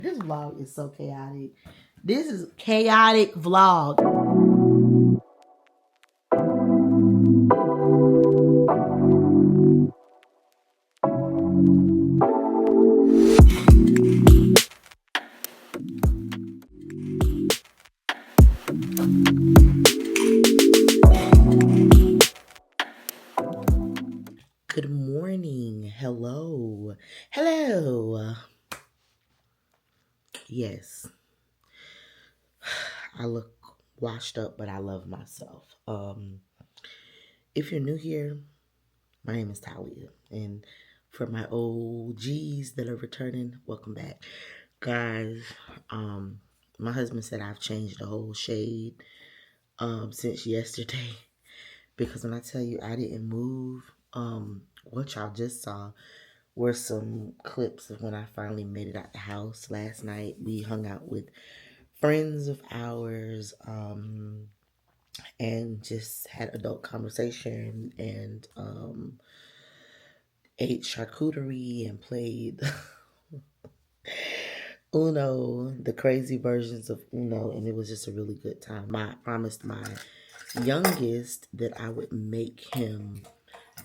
This vlog is so chaotic. This is chaotic vlog. Good morning. Hello. Hello. Yes. I look washed up, but I love myself. If you're new here, my name is Talia. And for my OGs that are returning, welcome back. Guys, my husband said I've changed the whole shade since yesterday. Because when I tell you I didn't move, what y'all just saw were some clips of when I finally made it out the house last night. We hung out with friends of ours, and just had adult conversation and ate charcuterie and played Uno, the crazy versions of Uno, and it was just a really good time. I promised my youngest that I would make him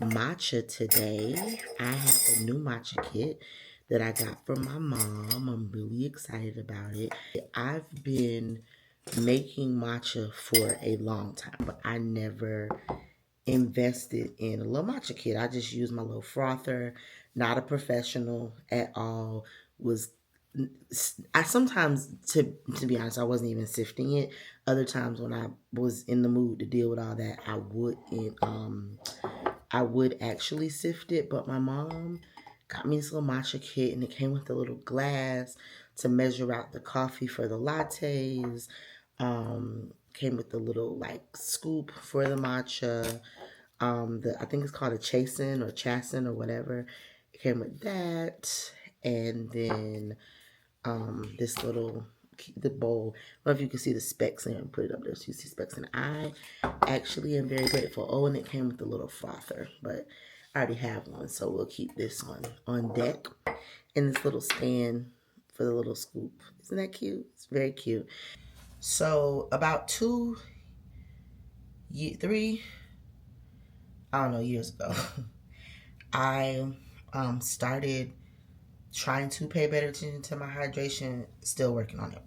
matcha today. I have a new matcha kit that I got from my mom. I'm really excited about it. I've been making matcha for a long time, but I never invested in a little matcha kit. I just used my little frother, not a professional at all. I sometimes, to be honest, I wasn't even sifting it. Other times when I was in the mood to deal with all that, I would actually sift it. But my mom got me this little matcha kit, and it came with a little glass to measure out the coffee for the lattes. Came with the little like scoop for the matcha. I think it's called a chasen or whatever. It came with that, and then this little the bowl. I don't know if you can see the specs in it and put it up there so you see specs. And I actually am very grateful. Oh, and it came with a little frother, but I already have one, so we'll keep this one on deck. And this little stand for the little scoop. Isn't that cute? It's very cute. So about 3, I don't know, years ago, I started trying to pay better attention to my hydration. Still working on it.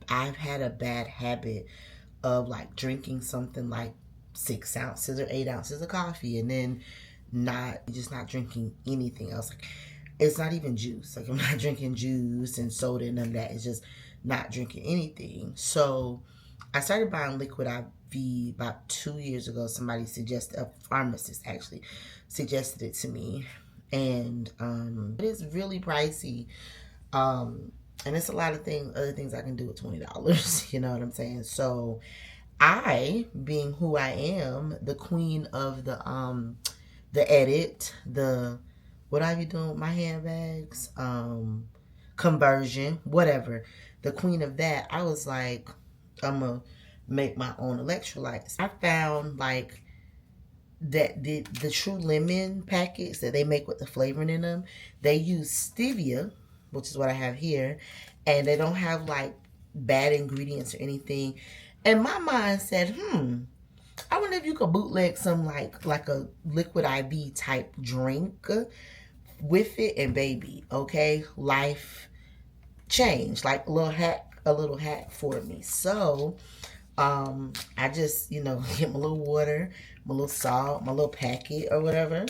I've had a bad habit of like drinking something like 6 ounces or 8 ounces of coffee, and then not drinking anything else. Like, it's not even juice. Like, I'm not drinking juice and soda and none of that. It's just not drinking anything. So I started buying liquid IV about 2 years ago. A pharmacist actually suggested it to me. And it is really pricey. And it's a lot of other things I can do with $20. You know what I'm saying? So I, being who I am, the queen of the edit, what are you doing with my handbags? Conversion, whatever. The queen of that, I was like, I'm gonna make my own electrolytes. I found like that the True Lemon packets that they make with the flavoring in them, they use stevia, which is what I have here, and they don't have like bad ingredients or anything. And my mind said, I wonder if you could bootleg some like a liquid IV type drink with it, and baby, okay, life changed. Like a little hack for me. So I just, get my little water, my little salt, my little packet or whatever.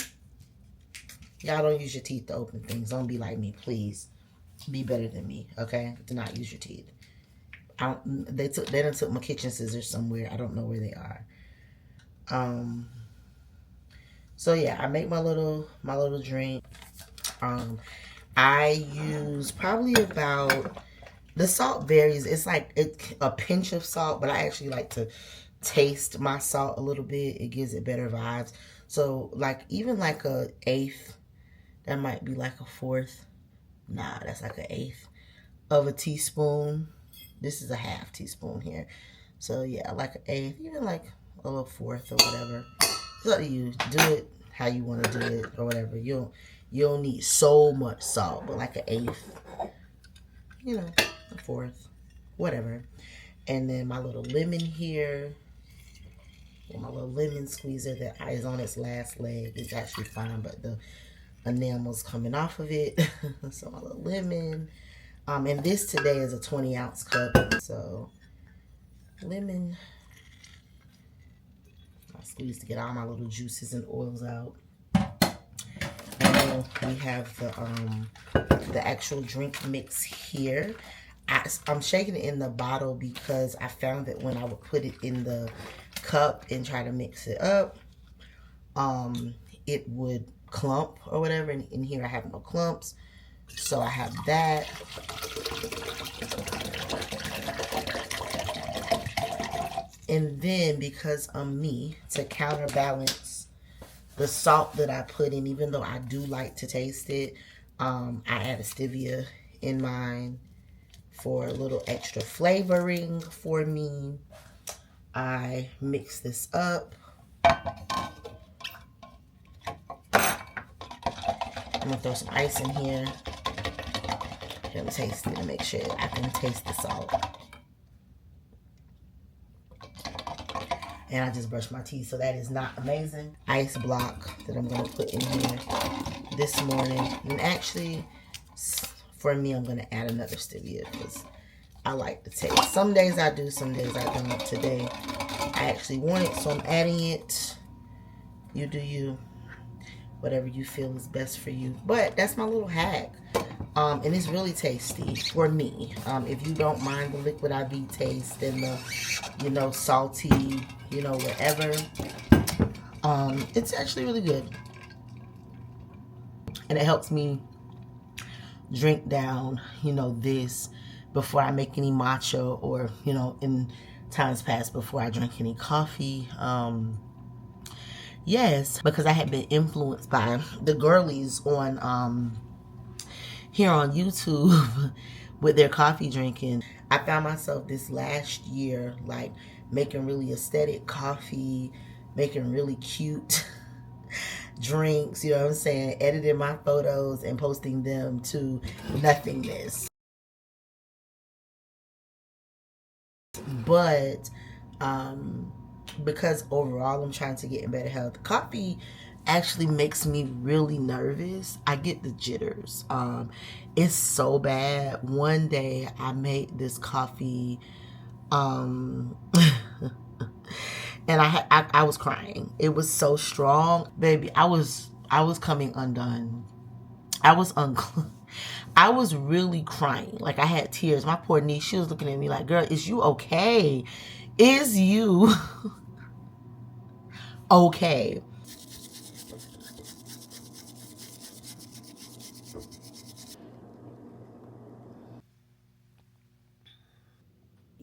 Y'all don't use your teeth to open things. Don't be like me, please. Be better than me, okay? Do not use your teeth. They done took my kitchen scissors somewhere. I don't know where they are. So yeah, I make my little drink. I use probably about, the salt varies. It's like a pinch of salt, but I actually like to taste my salt a little bit. It gives it better vibes. So like even like a eighth, that might be like a fourth. Nah, that's like an eighth of a teaspoon. This is a half teaspoon here. So yeah, like an eighth, even like a little fourth or whatever. It's up to you. Do it how you want to do it or whatever. You don't need so much salt, but like an eighth, a fourth, whatever. And then my little lemon here, my little lemon squeezer that is on its last leg is actually fine, but the enamel's coming off of it. So my little lemon. And this today is a 20-ounce cup. So lemon. I squeeze to get all my little juices and oils out. And then we have the actual drink mix here. I'm shaking it in the bottle because I found that when I would put it in the cup and try to mix it up, it would clump or whatever. And in here I have no clumps. So I have that. And then because I'm me, to counterbalance the salt that I put in, even though I do like to taste it, I add a stevia in mine for a little extra flavoring for me. I mix this up. I'm gonna throw some ice in here. Let me taste it and make sure I can taste the salt. And I just brushed my teeth, so that is not amazing. Ice block that I'm gonna put in here this morning. And actually, for me, I'm gonna add another stevia because I like the taste. Some days I do, some days I don't. Today, I actually want it, so I'm adding it. You do you. Whatever you feel is best for you. But that's my little hack. And it's really tasty for me. If you don't mind the liquid IV taste and the, salty, whatever. It's actually really good. And it helps me drink down, this before I make any matcha or, in times past before I drink any coffee. Yes, because I had been influenced by the girlies on here on YouTube with their coffee drinking. I found myself this last year like making really aesthetic coffee, making really cute drinks, you know what I'm saying, editing my photos and posting them to nothingness. But because overall I'm trying to get in better health, coffee actually makes me really nervous. I get the jitters. It's so bad. One day I made this coffee and I was crying. It was so strong, baby. I was coming undone. I was really crying. Like I had tears. My poor niece, she was looking at me like, girl, is you okay? Is you okay?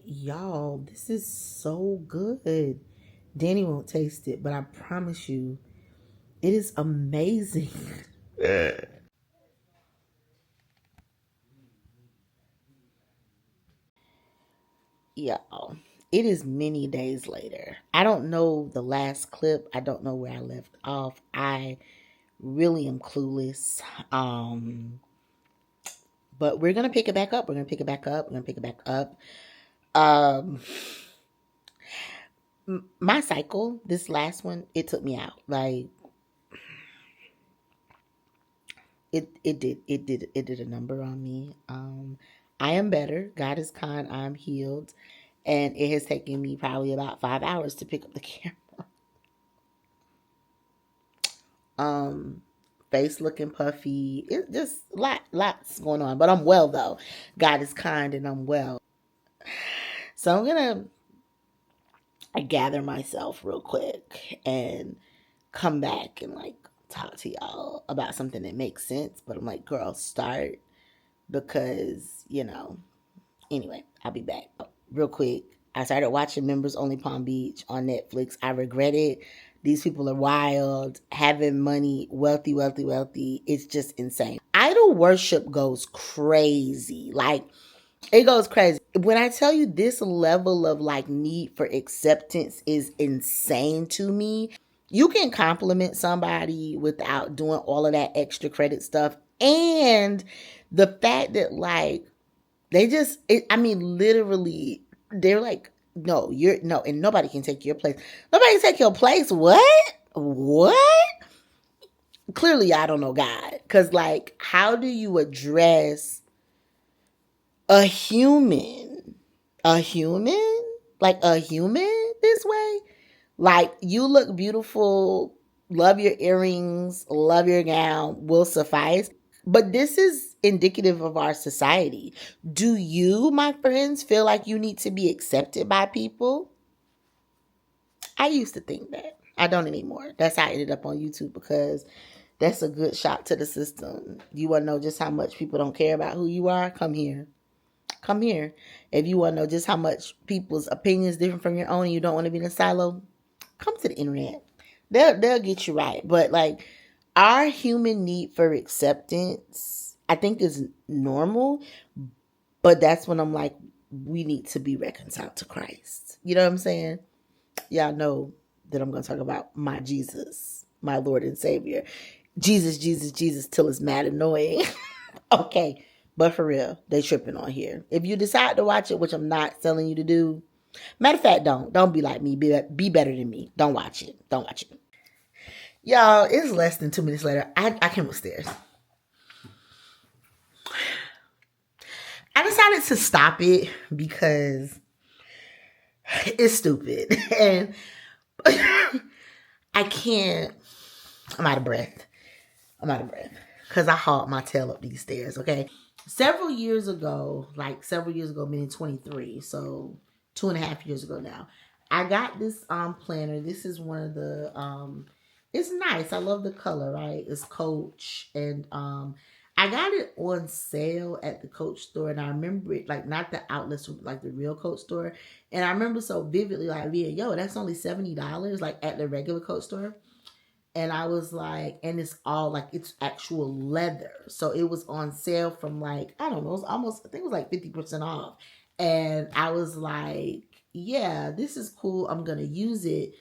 Y'all, this is so good. Danny won't taste it, but I promise you, it is amazing. Y'all, it is many days later. I don't know the last clip. I don't know where I left off. I really am clueless. But we're gonna pick it back up. We're gonna pick it back up. We're gonna pick it back up. Um, my cycle, this last one, it took me out. Like it did a number on me. I am better. God is kind. I'm healed, and it has taken me probably about 5 hours to pick up the camera. Um, Face looking puffy. It just lots going on, but I'm well though. God is kind, and I'm well. So I'm gonna gather myself real quick and come back and like talk to y'all about something that makes sense. But I'm like, girl, start because Anyway, I'll be back real quick. I started watching Members Only Palm Beach on Netflix. I regret it. These people are wild, having money, wealthy, wealthy, wealthy. It's just insane. Idol worship goes crazy. Like, it goes crazy. When I tell you this level of like need for acceptance is insane to me, You can compliment somebody without doing all of that extra credit stuff. And the fact that, like, they just, I mean, literally, they're like, no, you're, no, and nobody can take your place. Nobody can take your place. What? What? Clearly, I don't know God. Because, like, how do you address a human? A human? Like, a human this way? Like, you look beautiful, love your earrings, love your gown, will suffice. But this is indicative of our society. Do you, my friends, feel like you need to be accepted by people? I used to think that. I don't anymore. That's how I ended up on YouTube, because that's a good shock to the system. You want to know just how much people don't care about who you are? Come here. Come here. If you want to know just how much people's opinions different from your own and you don't want to be in a silo, come to the internet. They'll get you right. But, like, our human need for acceptance, I think, is normal. But that's when I'm like, we need to be reconciled to Christ. You know what I'm saying? Y'all know that I'm going to talk about my Jesus, my Lord and Savior. Jesus, Jesus, Jesus, till it's mad annoying. Okay. But for real, they tripping on here. If you decide to watch it, which I'm not telling you to do, matter of fact, don't be like me. Be better than me. Don't watch it. Don't watch it. Y'all, it's less than 2 minutes later. I came upstairs. I decided to stop it because it's stupid. And I can't. I'm out of breath. Because I hauled my tail up these stairs, okay? Several years ago, meaning 23, so 2.5 years ago now, I got this planner. This is one of the it's nice. I love the color, right? It's Coach, and I got it on sale at the Coach store, and I remember it, like, not the outlets, like the real Coach store, and I remember so vividly, like, yeah, yo, that's only $70, like, at the regular Coach store. And I was like, and it's all like, it's actual leather. So it was on sale from, like, I don't know, it was almost, I think it was like 50% off. And I was like, yeah, this is cool. I'm going to use it.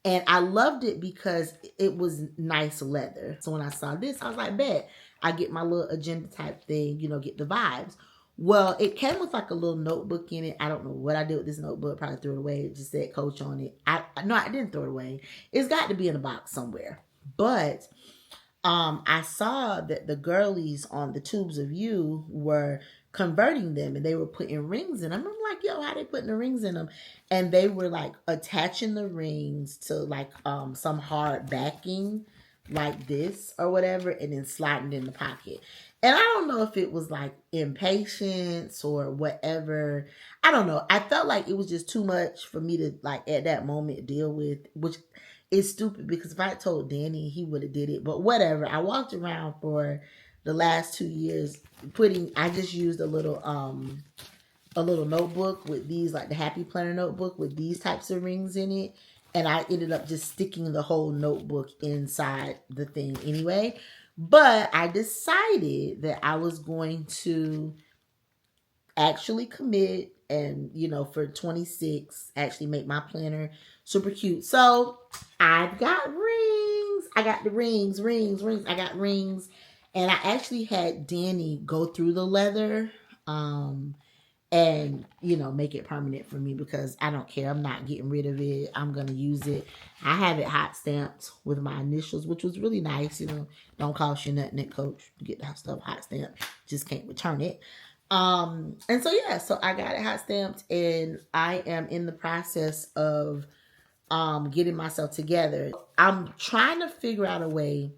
And I loved it because it was nice leather. So when I saw this, I was like, bet, I get my little agenda type thing, get the vibes. Well, it came with like a little notebook in it. I don't know what I did with this notebook. Probably threw it away. It just said Coach on it. No, I didn't throw it away. It's got to be in a box somewhere. But I saw that the girlies on the Tubes of You were converting them, and they were putting rings in them. I'm like, yo, how they putting the rings in them? And they were like attaching the rings to like some hard backing like this or whatever, and then sliding in the pocket. And I don't know if it was like impatience or whatever. I don't know. I felt like it was just too much for me to, like, at that moment deal with, which is stupid, because if I told Danny, he would have did it. But whatever. I walked around for the last 2 years I just used a little notebook with these, like the Happy Planner notebook with these types of rings in it. And I ended up just sticking the whole notebook inside the thing anyway. But I decided that I was going to actually commit and, for 26, actually make my planner super cute. So I've got rings. I got the rings. I got rings. And I actually had Danny go through the leather and, make it permanent for me, because I don't care. I'm not getting rid of it. I'm going to use it. I have it hot stamped with my initials, which was really nice. Don't cost you nothing at Coach to get that stuff hot stamped. Just can't return it. And so, yeah, so I got it hot stamped, and I am in the process of getting myself together. I'm trying to figure out a way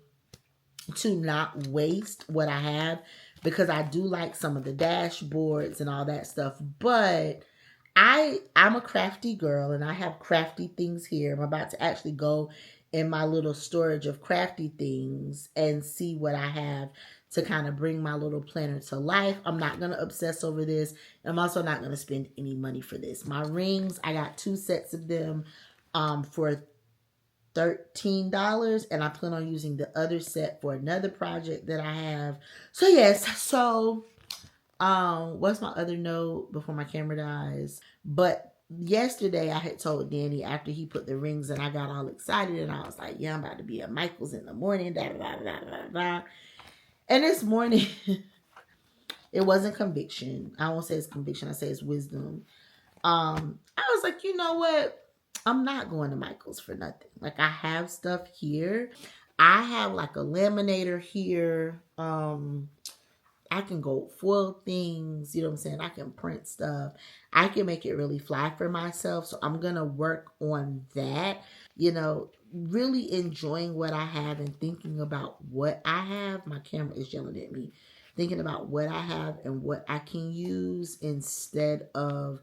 to not waste what I have, because I do like some of the dashboards and all that stuff, but I'm a crafty girl, and I have crafty things here. I'm about to actually go in my little storage of crafty things and see what I have to kind of bring my little planner to life. I'm not going to obsess over this. I'm also not going to spend any money for this. My rings, I got 2 sets of them for $13, and I plan on using the other set for another project that I have. So yes, what's my other note before my camera dies? But yesterday I had told Danny after he put the rings and I got all excited and I was like, yeah, I'm about to be at Michael's in the morning, da da da da da. And this morning, it wasn't conviction. I won't say it's conviction. I say it's wisdom. I was like, you know what? I'm not going to Michael's for nothing. Like I have stuff here. I have like a laminator here. I can go foil things, you know what I'm saying? I can print stuff. I can make it really fly for myself. So I'm going to work on that, really enjoying what I have and thinking about what I have. My camera is yelling at me. Thinking about what I have and what I can use instead of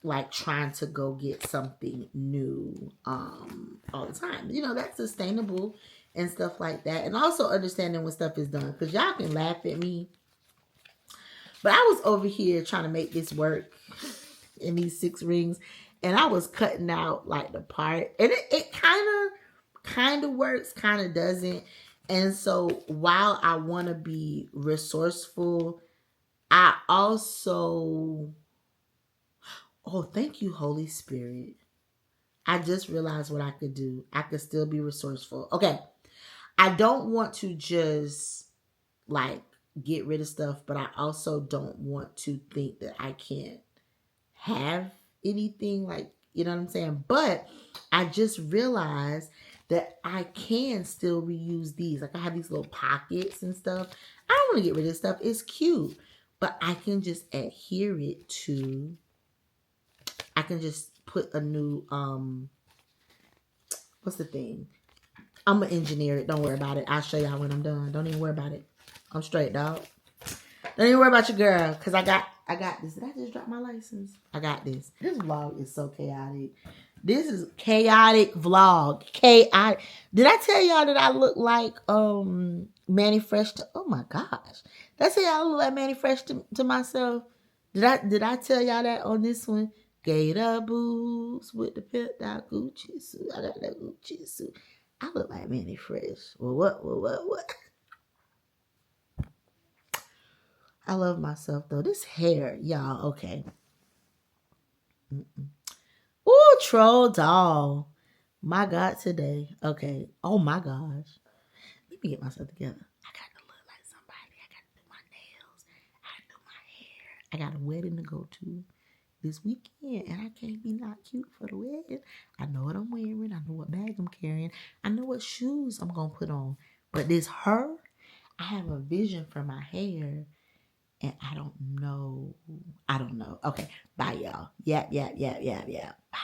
like trying to go get something new all the time. That's sustainable and stuff like that. And also understanding when stuff is done. Because y'all can laugh at me, but I was over here trying to make this work in these 6 rings, and I was cutting out like the part, and it kind of works, kind of doesn't. And so while I want to be resourceful, I also, oh, thank you, Holy Spirit. I just realized what I could do. I could still be resourceful. Okay. I don't want to just like get rid of stuff, but I also don't want to think that I can't have anything, like, you know what I'm saying? But I just realized that I can still reuse these. Like I have these little pockets and stuff. I don't want to get rid of stuff. It's cute, but I can just adhere it to, I can just put a new, what's the thing? I'm gonna engineer it. Don't worry about it. I'll show y'all when I'm done. Don't even worry about it. I'm straight, dog. Don't even worry about your girl, because I got this. Did I just drop my license? I got this. This vlog is so chaotic. This is chaotic vlog. Chaotic. Did I tell y'all that I look like Manny Fresh to, oh my gosh. Did I tell y'all I look like Manny Fresh to myself? Did I tell y'all that on this one? Gator boots with the pimped out Gucci suit. I got that Gucci suit. I look like Manny Fresh. Well, what? I love myself, though. This hair, y'all, okay. Ooh, troll doll. My God, today. Okay. Oh, my gosh. Let me get myself together. I got to look like somebody. I got to do my nails. I got to do my hair. I got a wedding to go to this weekend, and I can't be not cute for the wedding. I know what I'm wearing. I know what bag I'm carrying. I know what shoes I'm going to put on. But this her, I have a vision for my hair. And I don't know. Okay. Bye, y'all. Yeah. Bye.